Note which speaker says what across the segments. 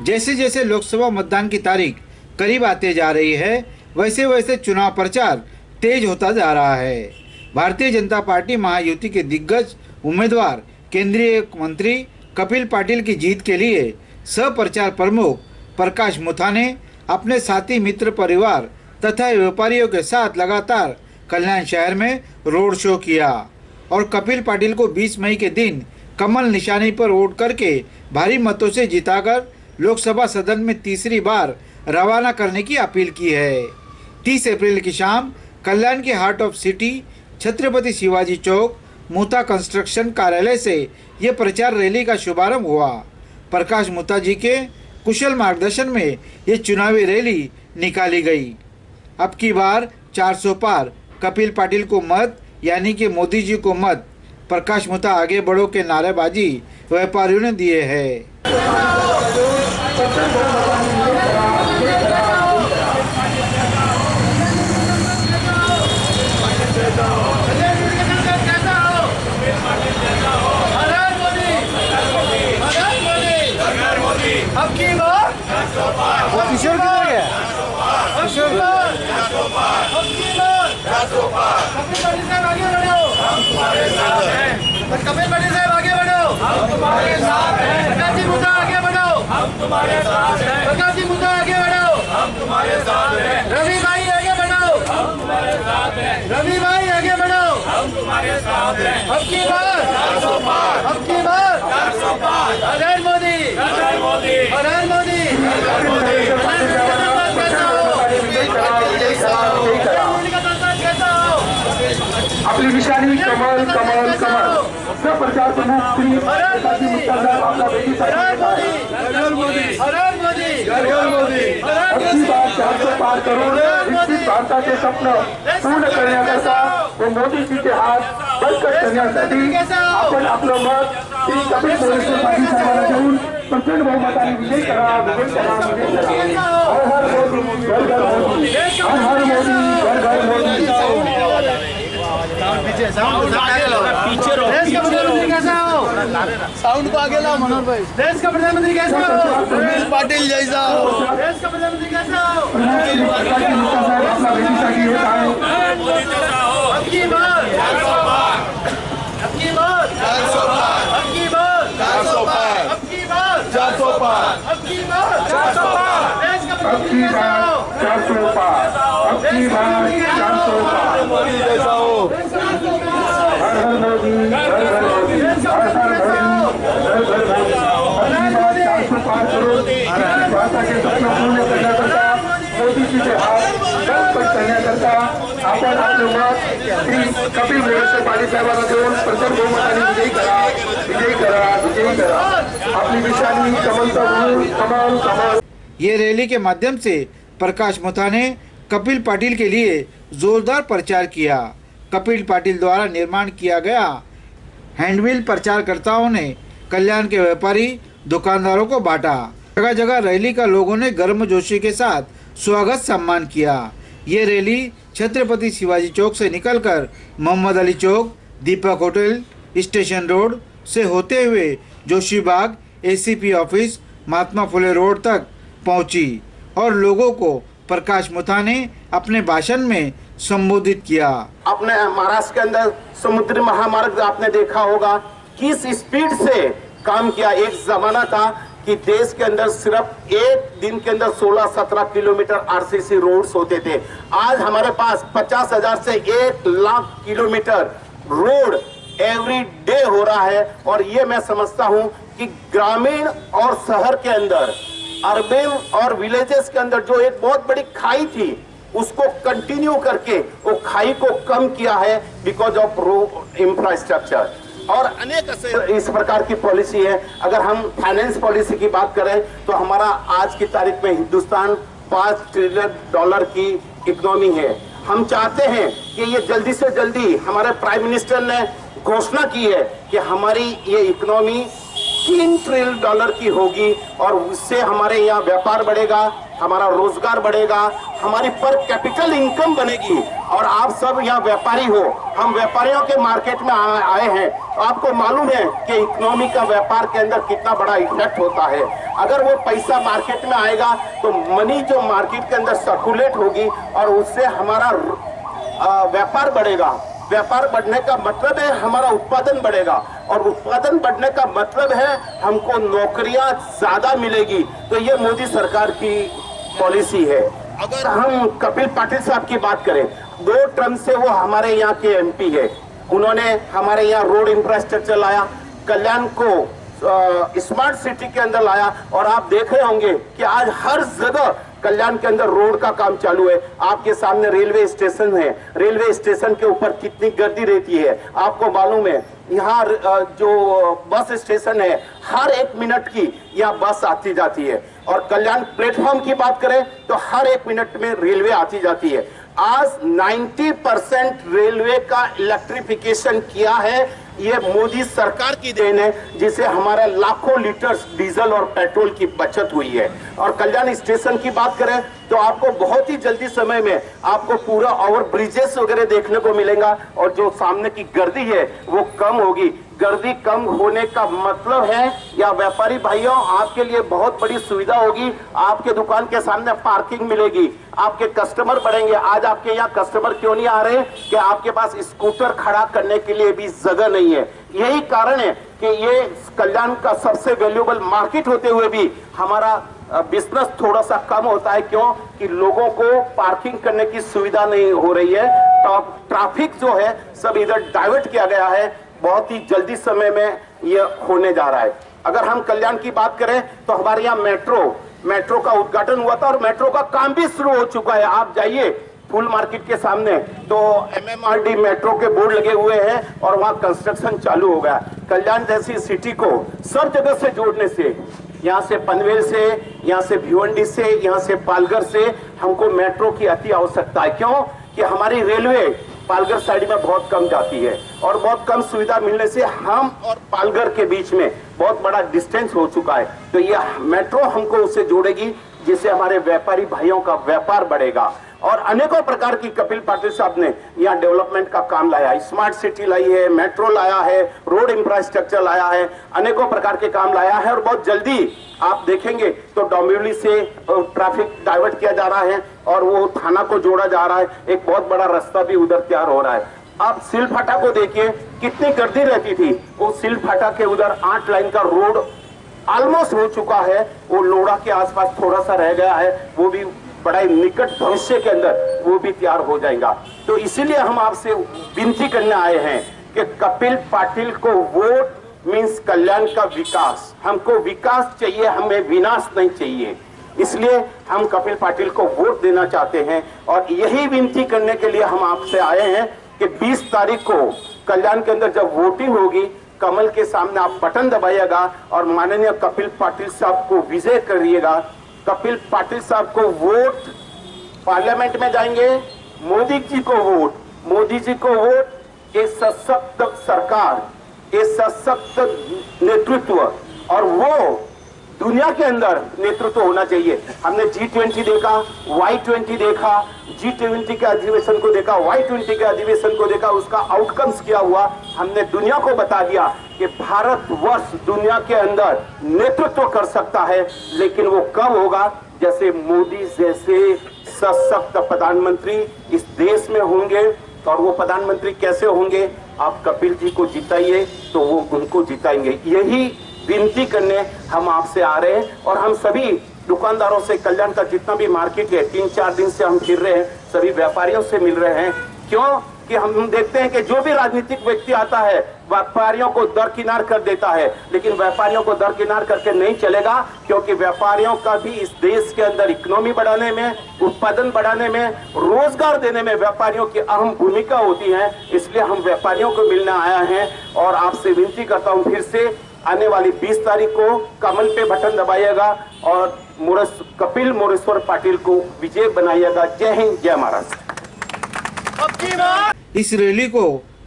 Speaker 1: जैसे जैसे लोकसभा मतदान की तारीख करीब आते जा रही है, वैसे वैसे चुनाव प्रचार तेज होता जा रहा है। भारतीय जनता पार्टी महायुति के दिग्गज उम्मीदवार केंद्रीय मंत्री कपिल पाटिल की जीत के लिए सह प्रचार प्रमुख प्रकाश मुथा ने अपने साथी मित्र परिवार तथा व्यापारियों के साथ लगातार कल्याण शहर में रोड शो किया और कपिल पाटिल को 20 मई के दिन कमल निशानी पर वोट करके भारी मतों से जिताकर लोकसभा सदन में तीसरी बार रवाना करने की अपील की है। 30 अप्रैल की शाम कल्याण के heart of city Chhatrapati Shivaji Chowk Mutha construction कार्यालय से ये प्रचार रैली का शुभारंभ हुआ। प्रकाश मुथा जी के कुशल मार्गदर्शन में ये चुनावी रैली निकाली गई। अब की बार 400 पार कपिल पाटिल को मत, यानी कि मोदी जी को मत, प्रकाश मुथा आगे बढ़ो के नारेबाजी व्यापारियों ने दिए हैं। किशोर किधर गया? किशोर कपिल पाटिल साहब आगे बढ़ो, हम तुम्हारे साथ हैं। प्रकाश जी मुथा आगे बढ़ो, हम तुम्हारे साथ हैं। प्रकाश जी मुथा आगे बढ़ो, हम तुम्हारे साथ हैं। रवि भाई आगे बढ़ो, हम तुम्हारे साथ हैं। रवि भाई आगे बढ़ो, हम तुम्हारे साथ हैं। अब की बार 400 पार, अब की बार 400 पार। हर हर मोदी, हर हर मोदी, हर हर मोदी, हर मोदी।
Speaker 2: आपली निशानी कमल कमल कमल सब प्रचार प्रमुख श्री प्रकाश मुथा साहब आपका बेटी अच्छी बात 400 पार करोड़ विकसित भारता के स्वप्न पूर्ण करण्याकरता व मोदी जी के हात बळकट करण्यासाठी आपण आपलं मत श्री कपिल पाटील साहेबांना देऊन प्रचंड बहुमताने विजय करा, विजय करा, विजय करा। हर हर मोदी, घर घर मोदी, हर हर मोदी, घर घर मोदी।
Speaker 3: साउंड को आगे लाओ मनोहर भाई।
Speaker 2: देश का प्रधानमंत्री कैसा हो?
Speaker 3: कपिल पाटिल जैसा हो।
Speaker 2: देश का प्रधानमंत्री कैसा हो? अपना बेटी होता है। अब की बार 400 पार, अब की बार 400 पार, अब की बार 400 पार, अब की बार 400 पार, अब की बार 400 पार। देश का प्रधानमंत्री कैसा हो? 400 पार, अब की बार 400 पार। मोदी जैसा हो। हर हर मोदी, हर हर मोदी, हर हर मोदी, हर हर मोदी। अपनी बात 400 पार करो, भाषा के सपना पूर्ण करण्याकरता मोदी जी के हात बळकट करण्याकरता आपण आपलं मत श्री कपिल पाटील साहेबांना देऊन प्रचंड बहुमताने विजयी करा, विजयी करा, विजयी करा। आपली निशानी कमल कमल कमल।
Speaker 1: ये रैली के माध्यम से प्रकाश मुथा ने कपिल पाटिल के लिए जोरदार प्रचार किया। कपिल पाटिल द्वारा निर्माण किया गया हैंडबिल प्रचारकर्ताओं ने कल्याण के व्यापारी दुकानदारों को बांटा। जगह जगह रैली का लोगों ने गर्मजोशी के साथ स्वागत सम्मान किया। ये रैली छत्रपति शिवाजी चौक से निकलकर मोहम्मद अली चौक, दीपक होटल, स्टेशन रोड से होते हुए जोशी बाग, ACP office, Mahatma Phule road तक पहुंची और लोगों को प्रकाश मुथा ने अपने भाषण में संबोधित किया।
Speaker 4: अपने महाराष्ट्र के अंदर समुद्री महामार्ग आपने देखा होगा किस स्पीड से काम किया। एक जमाना था कि देश के अंदर सिर्फ एक दिन के अंदर 16-17 किलोमीटर आरसीसी रोड्स होते थे। आज हमारे पास 50,000 से 1 lakh kilometre road every day हो रहा है। और ये मैं समझता हूं कि ग्रामीण और शहर के अंदर, अर्बन और विलेजेस के अंदर जो एक बहुत बड़ी खाई थी, उसको कंटिन्यू करके वो खाई को कम किया है बिकॉज ऑफ रोड इंफ्रास्ट्रक्चर। और अनेक ऐसे इस प्रकार की पॉलिसी है। अगर हम फाइनेंस पॉलिसी की बात करें तो हमारा आज की तारीख में हिंदुस्तान $5 ट्रिलियन की इकोनॉमी है। हम चाहते हैं कि ये जल्दी से जल्दी, हमारे प्राइम मिनिस्टर ने घोषणा की है कि हमारी ये इकोनॉमी $3 ट्रिलियन की होगी और उससे हमारे यहाँ व्यापार बढ़ेगा, हमारा रोजगार बढ़ेगा, हमारी पर कैपिटल इनकम बनेगी। और आप सब यहाँ व्यापारी हो, हम व्यापारियों के मार्केट में आए हैं। आपको मालूम है कि इकोनॉमी का व्यापार के अंदर कितना बड़ा इफेक्ट होता है। अगर वो पैसा मार्केट में आएगा तो मनी जो मार्केट के अंदर सर्कुलेट होगी और उससे हमारा व्यापार बढ़ेगा। व्यापार बढ़ने का मतलब है हमारा उत्पादन बढ़ेगा, और उत्पादन बढ़ने का मतलब है हमको नौकरियां ज्यादा मिलेगी। तो ये मोदी सरकार की पॉलिसी है। अगर हम कपिल पाटिल साहब की बात करें, 2 टर्म से वो हमारे यहाँ के एमपी है। उन्होंने हमारे यहाँ रोड इंफ्रास्ट्रक्चर लाया, कल्याण को स्मार्ट सिटी के अंदर लाया, और आप देख रहे होंगे कि आज हर जगह कल्याण के अंदर रोड का काम चालू है। आपके सामने रेलवे स्टेशन है, रेलवे स्टेशन के ऊपर कितनी गर्दी रहती है आपको मालूम है। यहाँ जो बस स्टेशन है, हर 1 मिनट की यहाँ बस आती जाती है। और कल्याण प्लेटफॉर्म की बात करें तो हर 1 मिनट में रेलवे आती जाती है। आज 90% रेलवे का इलेक्ट्रिफिकेशन किया है, ये मोदी सरकार की देन है, जिसे हमारा लाखों लीटर डीजल और पेट्रोल की बचत हुई है। और कल्याण स्टेशन की बात करें तो आपको बहुत ही जल्दी समय में आपको पूरा ओवर ब्रिजेस वगैरह देखने को मिलेगा, और जो सामने की गर्दी है वो कम होगी। गर्दी कम होने का मतलब है या व्यापारी भाइयों आपके लिए बहुत बड़ी सुविधा होगी। आपके दुकान के सामने पार्किंग मिलेगी, आपके कस्टमर बढ़ेंगे। आज आपके यहाँ कस्टमर क्यों नहीं आ रहे कि आपके पास स्कूटर खड़ा करने के लिए भी जगह नहीं है। यही कारण है कि ये कल्याण का सबसे वैल्यूएबल मार्केट होते हुए भी हमारा बिजनेस थोड़ा सा कम होता है। क्यों कि लोगों को पार्किंग करने की सुविधा नहीं हो रही है। तो ट्रैफिक जो है सब इधर डाइवर्ट किया गया है, बहुत ही जल्दी समय में ये होने जा रहा है। अगर हम कल्याण की बात करें तो हमारे यहाँ मेट्रो का उद्घाटन हुआ था, और मेट्रो का काम भी शुरू हो चुका है। आप जाइए फूल मार्केट के सामने तो MMRD मेट्रो के बोर्ड लगे हुए हैं और वहां कंस्ट्रक्शन चालू हो गया। कल्याण जैसी सिटी को सब जगह से जोड़ने से, यहाँ से पनवेल से, यहाँ से भिवंडी से, यहाँ से पालघर से हमको मेट्रो की अति आवश्यकता है। क्यों कि हमारी रेलवे पालघर साइड में बहुत कम जाती है, और बहुत कम सुविधा मिलने से हम और पालघर के बीच में बहुत बड़ा डिस्टेंस हो चुका है। तो ये मेट्रो हमको उससे जोड़ेगी, जिससे हमारे व्यापारी भाइयों का व्यापार बढ़ेगा। और अनेकों प्रकार की कपिल पाटिल साहब ने यहाँ डेवलपमेंट का काम लाया, स्मार्ट सिटी लाई है, मेट्रो लाया है, रोड इंफ्रास्ट्रक्चर लाया है, अनेकों प्रकार के काम लाया है। और बहुत जल्दी आप देखेंगे तो डोंबिवली से ट्रैफिक डाइवर्ट किया जा रहा है और वो थाना को जोड़ा जा रहा है। एक बहुत बड़ा रास्ता भी उधर तैयार हो रहा है। आप सिलफाटा को देखिए, कितनी गर्दी रहती थी। वो सिलफाटा के उधर 8 लाइन का रोड ऑलमोस्ट हो चुका है। वो लोड़ा के आसपास थोड़ा सा रह गया है, वो भी बड़ा निकट भविष्य के अंदर वो भी तैयार हो जाएगा। तो इसीलिए हम आपसे विनती करने आए हैं कि कपिल पाटिल को वोट मींस कल्याण का विकास। हमको विकास चाहिए, हमें विनाश नहीं चाहिए। इसलिए हम कपिल पाटिल को वोट देना चाहते हैं, और यही विनती करने के लिए हम आपसे आए हैं कि 20 तारीख को कल्याण के अंदर जब वोटिंग होगी, कमल के सामने आप बटन दबाइएगा और माननीय कपिल पाटिल साहब को विजय करिएगा। कपिल पाटिल साहब को वोट, पार्लियामेंट में जाएंगे, मोदी जी को वोट, मोदी जी को वोट, एक सशक्त सरकार, एक सशक्त नेतृत्व, और वो दुनिया के अंदर नेतृत्व होना चाहिए। हमने G20 देखा, Y20 देखा, G20 के अधिवेशन को देखा, Y20 के अधिवेशन को देखा, उसका आउटकम्स क्या हुआ। हमने दुनिया को बता दिया कि भारतवर्ष दुनिया के अंदर नेतृत्व कर सकता है, लेकिन वो कब होगा जैसे मोदी जैसे सशक्त प्रधानमंत्री इस देश में होंगे। और वो प्रधानमंत्री कैसे होंगे, आप कपिल जी को जिताइए तो वो उनको जिताएंगे। यही विनती करने हम आपसे आ रहे हैं। और हम सभी दुकानदारों से, कल्याण का जितना भी मार्केट है, 3-4 दिन से हम फिर रहे हैं, सभी व्यापारियों से मिल रहे हैं। क्यों कि हम देखते हैं कि जो भी राजनीतिक व्यक्ति आता है व्यापारियों को दरकिनार कर देता है, लेकिन व्यापारियों को दरकिनार करके नहीं चलेगा, क्योंकि व्यापारियों का भी इस देश के अंदर इकोनॉमी बढ़ाने में, उत्पादन बढ़ाने में, रोजगार देने में व्यापारियों की अहम भूमिका होती है। इसलिए हम व्यापारियों को मिलने आया हैं, और आपसे विनती करता हूं फिर से, आने वाली 20 तारीख को कमल पे बटन दबाइएगा और कपिल मोरेश्वर पाटिल को विजय बनाइएगा। जय हिंद, जय महाराष्ट्र।
Speaker 1: इस रैली को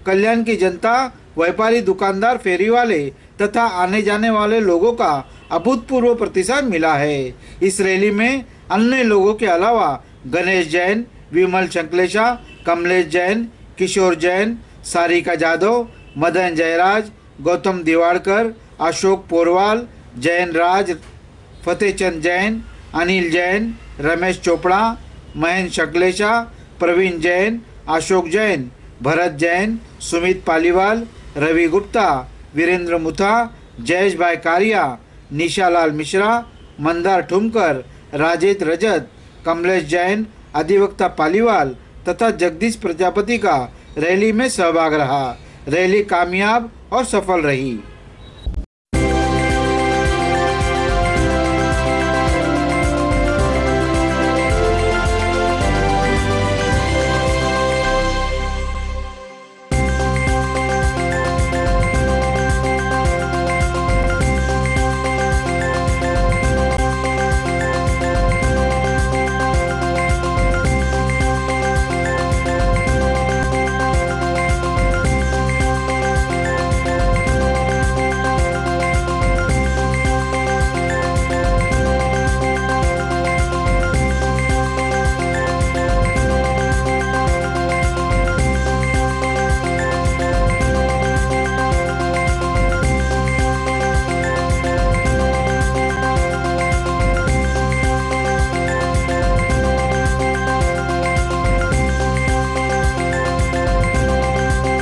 Speaker 1: कल्याण की जनता, व्यापारी, दुकानदार, फेरी वाले तथा आने जाने वाले लोगों का अभूतपूर्व प्रतिसाद मिला है। इस रैली में अन्य लोगों के अलावा गणेश जैन, विमल शंकलेशा, कमलेश जैन, किशोर जैन, सारिका जाधव, मदन जयराज, गौतम दिवाड़कर, अशोक पोरवाल, जैन राज, फतेहचंद जैन, अनिल जैन, रमेश चोपड़ा, महेंद्र शंकलेशा, प्रवीण जैन, अशोक जैन, भरत जैन, सुमित पालीवाल, रवि गुप्ता, वीरेंद्र मुथा, जयेश भाई कारिया, निशालाल मिश्रा, मंदार ठुमकर, राजेश रजत, कमलेश जैन, अधिवक्ता पालीवाल तथा जगदीश प्रजापति का रैली में सहभाग रहा। रैली कामयाब और सफल रही।